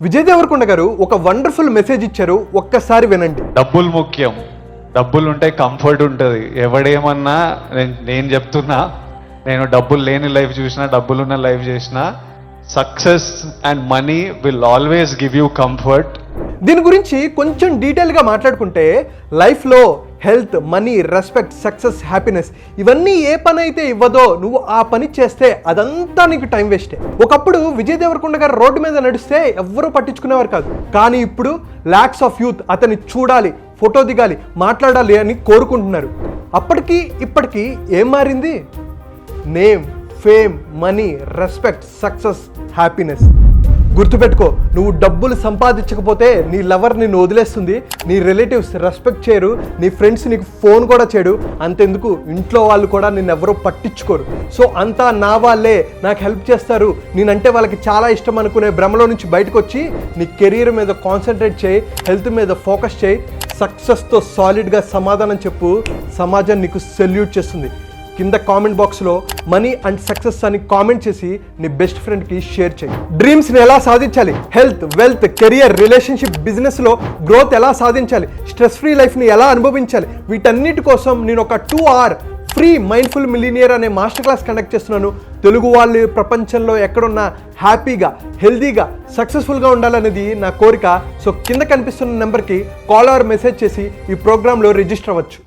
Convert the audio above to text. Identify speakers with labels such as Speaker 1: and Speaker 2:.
Speaker 1: విజయ్ దేవరకొండ గారు ఒక wonderful message ఇచ్చారు, ఒక్కసారి వినండి.
Speaker 2: డబ్బులు ముఖ్యం. డబ్బులు ఉంటే కంఫర్ట్ ఉంటుంది. ఎవడేమన్నా నేను చెప్తున్నా, నేను డబ్బులు లేని లైఫ్ చూసినా, డబ్బులున్న లైఫ్ చేసినా, success and money will always give you comfort.
Speaker 1: దీని గురించి కొంచెం డీటెయిల్గా మాట్లాడుకుంటే లైఫ్లో health, money, respect, success, happiness ఇవన్నీ ఏ పని అయితే ఇవ్వదో నువ్వు ఆ పని చేస్తే అదంతా నీకు టైం వేస్టే. ఒకప్పుడు విజయ్ దేవరకొండ గారు రోడ్డు మీద నడిస్తే ఎవ్వరూ పట్టించుకునేవారు కాదు. కానీ ఇప్పుడు ల్యాక్స్ ఆఫ్ యూత్ అతన్ని చూడాలి, ఫోటో దిగాలి, మాట్లాడాలి అని కోరుకుంటున్నారు. అప్పటికి ఇప్పటికీ ఏం మారింది? Name, fame, money, respect, success, happiness. గుర్తుపెట్టుకో, నువ్వు డబ్బులు సంపాదించకపోతే నీ లవర్ నిన్ను వదిలేస్తుంది, నీ రిలేటివ్స్ రెస్పెక్ట్ చేయరు, నీ ఫ్రెండ్స్ నీకు ఫోన్ కూడా చేయడు, అంతెందుకు ఇంట్లో వాళ్ళు కూడా నిన్ను ఎవరో పట్టించుకోరు. సో అంతా నా వాళ్ళే నాకు హెల్ప్ చేస్తారు, నేనంటే వాళ్ళకి చాలా ఇష్టం అనుకునే భ్రమలో నుంచి బయటకు వచ్చి నీ కెరీర్ మీద కాన్సన్ట్రేట్ చేయి, హెల్త్ మీద ఫోకస్ చేయి, సక్సెస్తో సాలిడ్గా సమాధానం చెప్పు. సమాజం నీకు సెల్యూట్ చేస్తుంది. కింద కామెంట్ బాక్స్లో మనీ అండ్ సక్సెస్ అని కామెంట్ చేసి నీ బెస్ట్ ఫ్రెండ్కి షేర్ చేయి. డ్రీమ్స్ని ఎలా సాధించాలి, హెల్త్, వెల్త్, కెరియర్, రిలేషన్షిప్, బిజినెస్లో గ్రోత్ ఎలా సాధించాలి, స్ట్రెస్ ఫ్రీ లైఫ్ని ఎలా అనుభవించాలి, వీటన్నిటి కోసం నేను ఒక 2 hour ఫ్రీ మైండ్ఫుల్ మిలీనియర్ అనే మాస్టర్ క్లాస్ కండక్ట్ చేస్తున్నాను. తెలుగు వాళ్ళు ప్రపంచంలో ఎక్కడున్నా హ్యాపీగా, హెల్దీగా, సక్సెస్ఫుల్గా ఉండాలనేది నా కోరిక. సో కింద కనిపిస్తున్న నెంబర్కి కాల్ ఆర్ మెసేజ్ చేసి ఈ ప్రోగ్రాంలో రిజిస్టర్ అవ్వచ్చు.